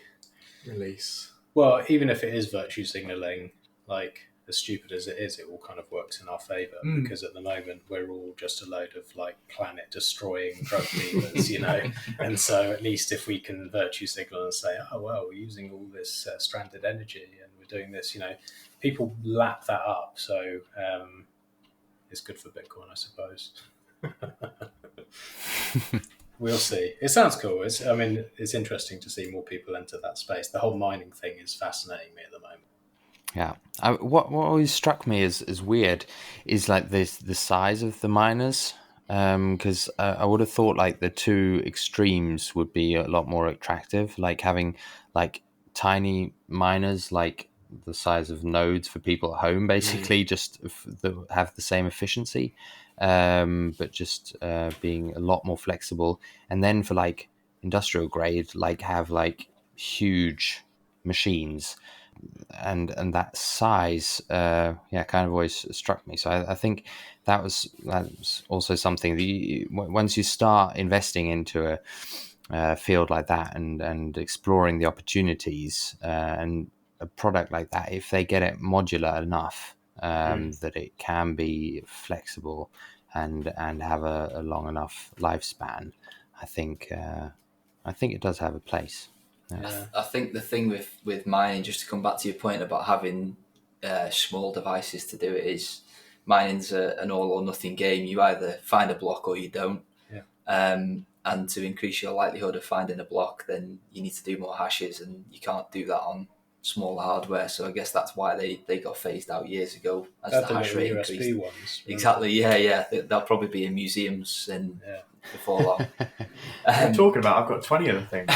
release? Well, even if it is virtue signaling, like as stupid as it is, it all kind of works in our favour, because at the moment we're all just a load of like planet destroying drug dealers, and so at least if we can virtue signal and say, oh well, we're using all this stranded energy and we're doing this, people lap that up, so it's good for Bitcoin, I suppose. We'll see. It sounds cool. It's interesting to see more people enter that space. The whole mining thing is fascinating me at the moment. Yeah, what always struck me as weird is like the size of the miners, because I would have thought like the two extremes would be a lot more attractive, like having like tiny miners like the size of nodes for people at home, basically just have the same efficiency, but just being a lot more flexible, and then for like industrial grade, like have like huge machines. And that size kind of always struck me. So I think that was also something that once you start investing into a field like that and exploring the opportunities, and a product like that, if they get it modular enough, that it can be flexible and have a long enough lifespan, I think it does have a place. Yeah. I think the thing with mining, just to come back to your point about having small devices to do it, is mining's an all or nothing game. You either find a block or you don't. Yeah. And to increase your likelihood of finding a block, then you need to do more hashes, and you can't do that on smaller hardware. So I guess that's why they got phased out years ago as the hash rate USB increased. ones. Exactly. Yeah. They'll probably be in museums before long. What are you talking about? I've got 20 of the things.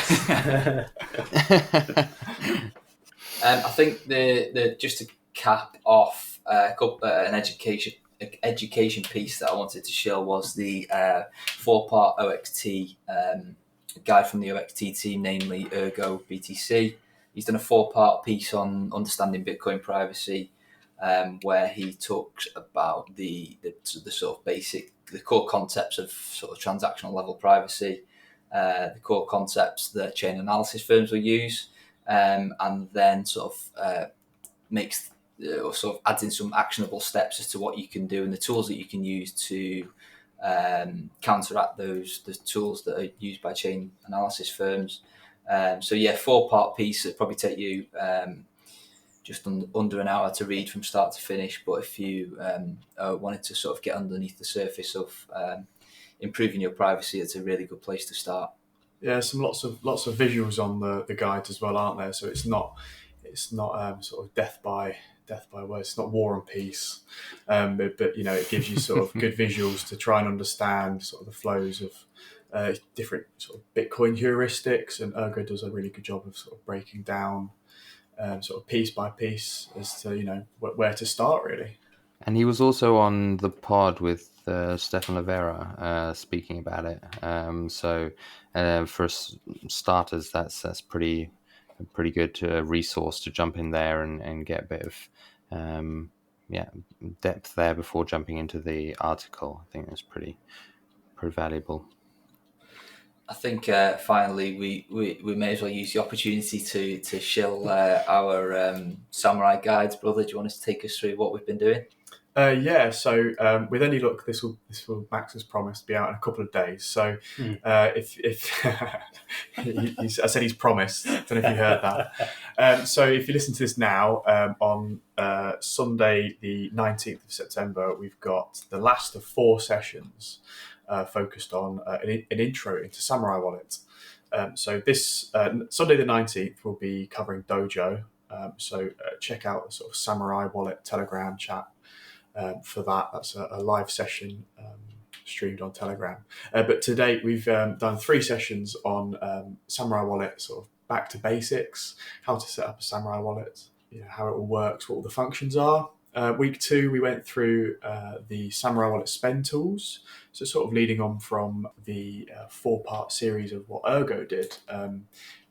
I think the just to cap off an education piece that I wanted to show was the 4-part OXT guide from the OXT team, namely Ergo BTC. He's done a 4-part piece on understanding Bitcoin privacy, where he talks about the sort of the core concepts of sort of transactional level privacy, the core concepts that chain analysis firms will use, and then sort of makes or sort of adds in some actionable steps as to what you can do and the tools that you can use to counteract the tools that are used by chain analysis firms. 4-part piece. It'll probably take you just under an hour to read from start to finish. But if you wanted to sort of get underneath the surface of improving your privacy, it's a really good place to start. Yeah, lots of visuals on the guides as well, aren't there? So it's not sort of death by words. It's not War and Peace, but it gives you sort of good visuals to try and understand sort of the flows of different sort of Bitcoin heuristics, and Ergo does a really good job of sort of breaking down sort of piece by piece as to where to start really. And he was also on the pod with Stefan Livera speaking about it. So for starters, that's pretty good resource to jump in there and get a bit of depth there before jumping into the article. I think that's pretty valuable. I think finally we may as well use the opportunity to shill our samurai guides. Brother, do you want us to take us through what we've been doing? So with any luck, this will Max has promised be out in a couple of days. So if I said he's promised, I don't know if you heard that. So if you listen to this now, on Sunday the 19th of September, we've got the last of 4 sessions focused on an intro into Samurai Wallet. So this Sunday the 19th will be covering Dojo. So check out the sort of Samurai Wallet Telegram chat. For that. That's a live session streamed on Telegram. But to date, we've done 3 sessions on Samurai Wallet, sort of back to basics, how to set up a Samurai Wallet, how it all works, what all the functions are. Week 2, we went through the Samurai Wallet spend tools, so sort of leading on from the 4-part series of what Ergo did.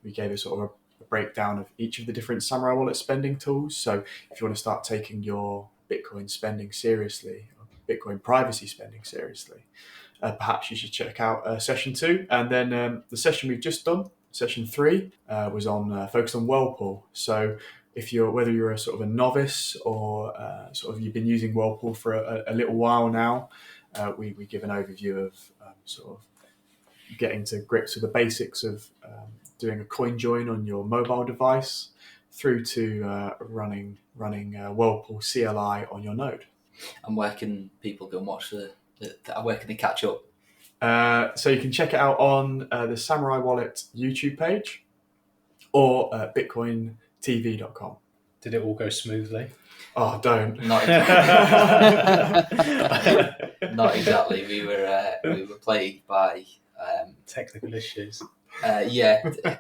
We gave a sort of a breakdown of each of the different Samurai Wallet spending tools. So if you want to start taking your Bitcoin spending seriously, or Bitcoin privacy spending seriously, perhaps you should check out session 2. And then the session we've just done, session 3, was on focused on Whirlpool. So whether you're a sort of a novice or sort of you've been using Whirlpool for a little while now, we give an overview of sort of getting to grips with the basics of doing a coin join on your mobile device, through to running Whirlpool CLI on your node. And where can people go and watch where can they catch up? So you can check it out on the Samurai Wallet YouTube page or bitcointv.com. Did it all go smoothly? Oh, don't. Not exactly. Not exactly. We were plagued by technical issues.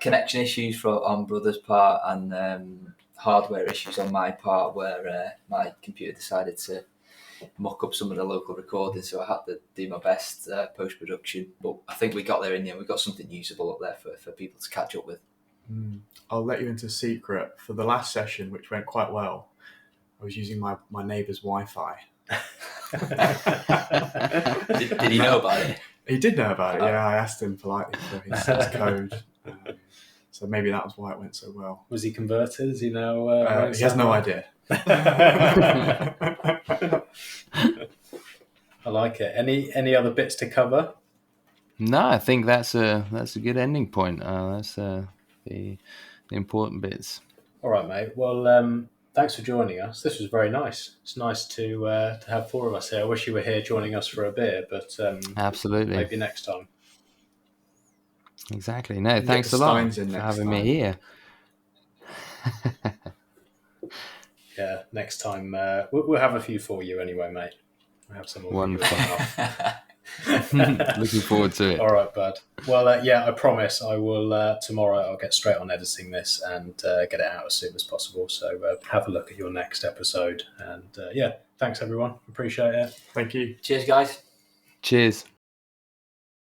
Connection issues on Brother's part, and hardware issues on my part, where my computer decided to muck up some of the local recording, so I had to do my best post-production. But I think we got there in the end. We got something usable up there for people to catch up with. I'll let you into a secret. For the last session, which went quite well, I was using my neighbour's Wi-Fi. Did he know about it? He did know about it, yeah. I asked him politely for his code. So maybe that was why it went so well. Was he converted? Does he know? He has no idea. I like it. Any other bits to cover? No, I think that's a good ending point. That's the important bits. All right, mate. Well, thanks for joining us. This was very nice. It's nice to have 4 of us here. I wish you were here joining us for a beer, but absolutely, maybe next time. Exactly. No, thanks a lot for having me here. Yeah, next time we'll have a few for you anyway, mate. We'll have some more. Wonderful. Looking forward to it. All right, bud. Well, I promise I will tomorrow. I'll get straight on editing this and get it out as soon as possible. So have a look at your next episode. And thanks everyone. Appreciate it. Thank you. Cheers, guys. Cheers.